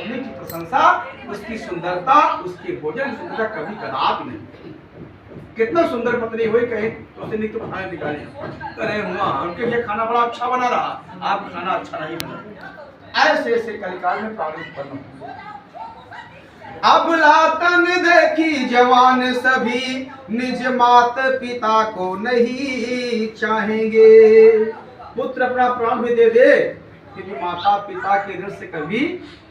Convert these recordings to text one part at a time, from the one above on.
पत्नी की प्रशंसा, उसकी सुंदरता, उसके भोजन की सुंदरता कभी कदापि नहीं। कितना सुंदर पत्नी हुई कहीं तो उसने नित्य खाने निकाले, अरे हुआ उनके लिए खाना बड़ा अच्छा बना रहा, आप खाना अच्छा नहीं बना। ऐसे ऐसे कलिकाल में प्राणी उत्पन्न हुए। अब लातन देखी जवान सभी, निज मात पिता को नहीं चाहेंगे। पुत्र अपना प्राण भी दे दे, क्योंकि माता पिता के ऋण से कभी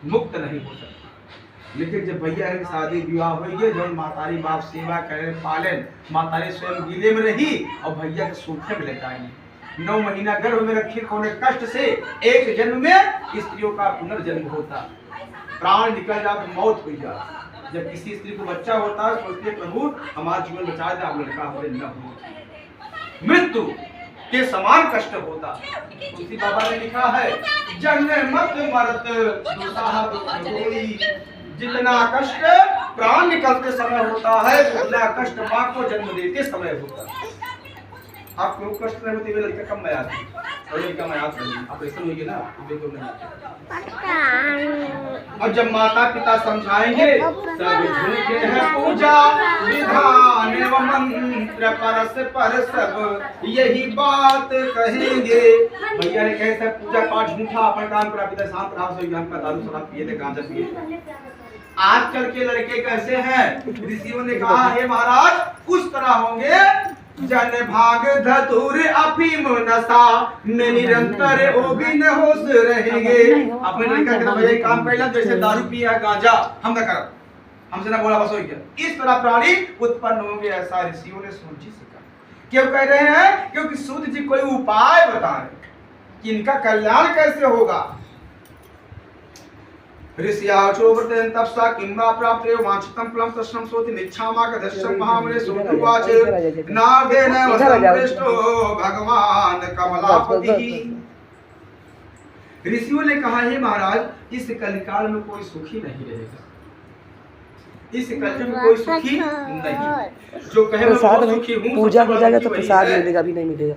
मुक्त नहीं हो सकता। लेकिन जब भैया की शादी विवाह हुई है, जब मातारी बाप सेवा करे पालन, मातारी स्वयं गीले में रही और भैया के सूखे में लेकर आई। 9 महीना गर्भ में रखी होने कष्ट से एक जन्म में स्त्रियों का पुनर्जन्म होता, प्राण निकल जाए तो मौत हुई जाए। जब किसी स्त्री को बच्चा होता है सोचते प्रभु हमारा जीवन बचा दे, आप लड़का हो न हो। मृत्यु के समान कष्ट होता। उसी बाबा ने लिखा है, जन्म मत मरत दुसाह दुखोई। जितना कष्ट प्राण निकलते समय होता है, उतना कष्ट मां को जन्म देते समय होता है। आप लोग कष्ट नहीं होते, लड़का कम मयाद है और लड़का मयाद नहीं, ऑपरेशन होगी ना देखो नहीं। और जब माता पिता समझाएंगे सब झूठे हैं पूजा विधान एवं मंत्र, परस्पर सब यही बात कहेंगे। भैया ने कहे सब पूजा पाठ झूठा, अपना काम करा, पिता शांत रहा, सो ज्ञान का दारू शराब पिए थे, गांजा पिए। आजकल के लड़के कैसे हैं? ऋषियों ने कहा हे महाराज उस तरह होंगे जन भाग धतूर अफीम नशा में निरंतर ओगिन होश रहेंगे। अपने लड़का के भैया काम पहला जैसे दारू पिया गांजा हम न कर, हमसे ना बोला बस हो गया। इस तरह प्राणी उत्पन्न होंगे, ऐसा ऋषियों ने सूत जी से कहा। क्यों कह रहे हैं? क्योंकि सूत जी कोई उपाय बताएं कि इनका कल्याण कैसे होगा। ऋषियाचोवर्तयन् तपसा किम्वा प्राप्ते वांछितं फलं तस्नं सोति निच्छामाकधश्यं महामुने सोऽनुवाच नागेन वसंपृष्टो भगवान कमलापति। ऋषियों ने कहा हे महाराज इस कलिकाल में कोई सुखी नहीं रहेगा, इस कलयुग में कोई सुखी नहीं। जो कहे मैं बहुत सुखी हूँ, पूजा हो जाएगा तो प्रसाद मिलेगा, अभी नहीं मिलेगा।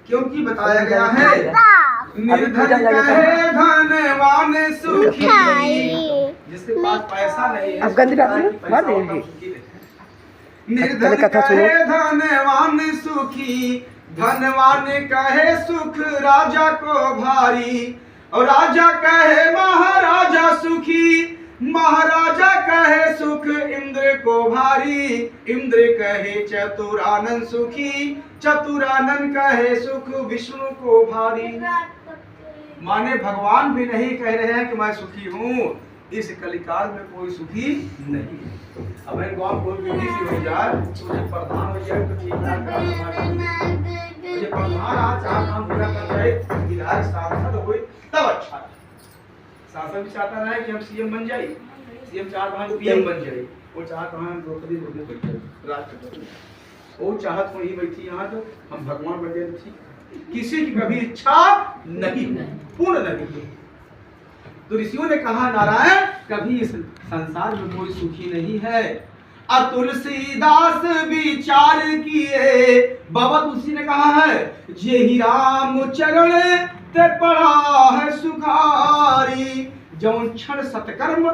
क्योंकि बताया गया है निर्धन कहे धनवान सुखी, जिसके पास पैसा नहीं है, अब गंदी बात नहीं मार देंगे। निर्धन कहे धनवान सुखी, धनवान कहे सुख राजा को भारी, और राजा कहे महाराजा सुखी, महाराजा कहे सुख इंद्र को भारी, इंद्र कहे चतुरानन सुखी, चतुरानन कहे सुख विष्णु को भारी। माने भगवान भी नहीं कह रहे हैं कि मैं सुखी हूँ, इस कलिकाल में कोई सुखी नहीं है। अब इन गांव कोई विधि से हो जाए तो प्रधान हो जाए तो ठीक ठाक, मुझे प्रधान आज चार काम पूरा कर जाए, विधायक सांसद हो तब अच्छा। शासन भी चाहता है कि हम सीएम बन जाए, सीएम चाहता है पीएम बन जाए, वो चाहता है हम द्रौपदी मुर्मू बन जाए राष्ट्रपति, वो चाहत वही बैठी यहाँ तो हम भगवान बन जाए। ठीक, किसी की कभी इच्छा नहीं पूर्ण नहीं। तो ऋषियों ने कहा नारायण कभी इस संसार में कोई सुखी नहीं है। और तुलसीदास विचार किए, बाबा तुलसी ने कहा है जे ही राम चरण ते पड़ा है सुखारी। जौन क्षण सत्कर्म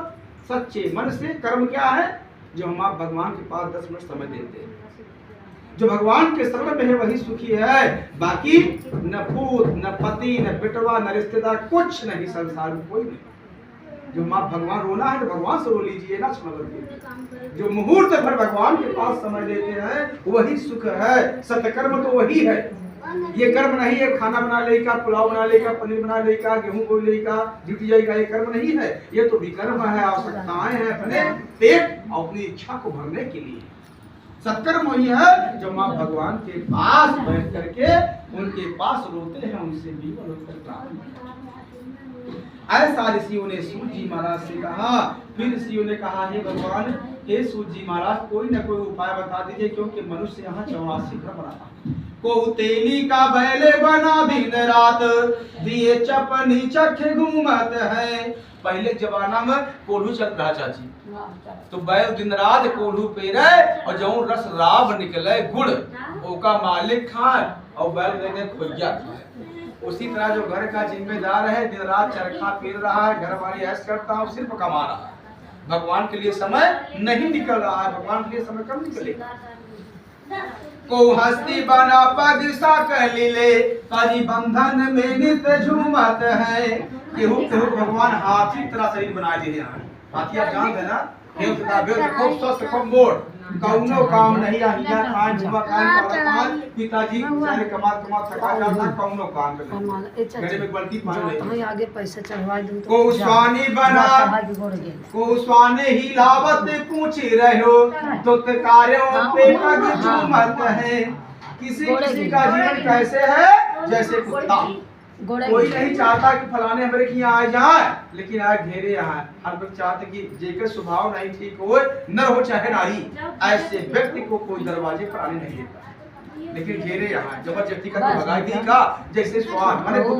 सच्चे मन से कर्म क्या है, जो हम आप भगवान के पास 10 मिनट समय देते हैं, जो भगवान के शरण में है वही सुखी है। बाकी न पूत न पति न बेटवा न रिश्तेदार कुछ नहीं, संसार में कोई नहीं। जो माँ भगवान रोना है तो भगवान से रो लीजिए ना, समझ जो मुहूर्त भर भगवान के पास समय देते हैं वही सुख है। सत्कर्म तो वही है, ये कर्म नहीं है खाना बना लेगा, पुलाव बना लेगा, पनीर बना लेगा, गेहूं बोल लेगा, जुट जाएगा, ये कर्म नहीं है। ये तो विकर्म है, आवश्यकताएं हैं अपने पेट और अपनी इच्छा को भरने के लिए। सत्कर्म वही है जब आप भगवान के पास बैठ करके उनके पास रोते हैं, उनसे विवल होकर प्रार्थना। ऐसा ऋषियों ने सूत जी महाराज से कहा। फिर ऋषियों ने कहा हे भगवान, हे सूत जी महाराज कोई न कोई उपाय बता दीजिए, क्योंकि मनुष्य यहाँ 84 ग्रह बना को तेली का बैले बना दिन रात, दिए चपनी चखे घूमत है। पहले जमाना में कोल्हू चल रहा चाची, तो बैल दिन रात कोल्हू पे रहे और जौन रस राब निकले गुड़ ओका मालिक खाए और बैल देने खोइया खाए। उसी तरह जो घर का जिम्मेदार है, दिन रात चरखा पीट रहा है, घर वाली ऐश करता है, सिर्फ कमा रहा है, भगवान के लिए समय नहीं निकल रहा है। भगवान के लिए समय कब निकलेगा? को हस्ती बना पग सा कह लीले, पानी बंधन में नित झूमत है। केहू केहू भगवान हाथी तरह शरीर बना दिए हैं। हाथी आप जानते हैं ना, हेल्थ का बेल्ट खूब स्वस्थ खूब मोड़, कौनो काम नहीं आहिया खान जुआ खान पिताजी सारे कमा थका जाता, कौनो काम नहीं, गले में बल्टी पान नहीं। आगे पैसा चढ़वा दूं तो को स्वानी बना को स्वाने ही लावत पूछ रहो, तो कार्यों पे पग झूमत है। किसी किसी का जीवन कैसे है? जैसे कुत्ता। कोई नहीं चाहता कि फलाने हमारे की यहाँ आ जाए, लेकिन आज घेरे यहाँ। हर कोई चाहते कि जेकर स्वभाव नहीं ठीक हो, नर हो चाहे नारी, ऐसे व्यक्ति को कोई दरवाजे पर आने नहीं देता, लेकिन घेरे यहाँ जबरदस्ती का भगाई दी का जैसे स्वाद माने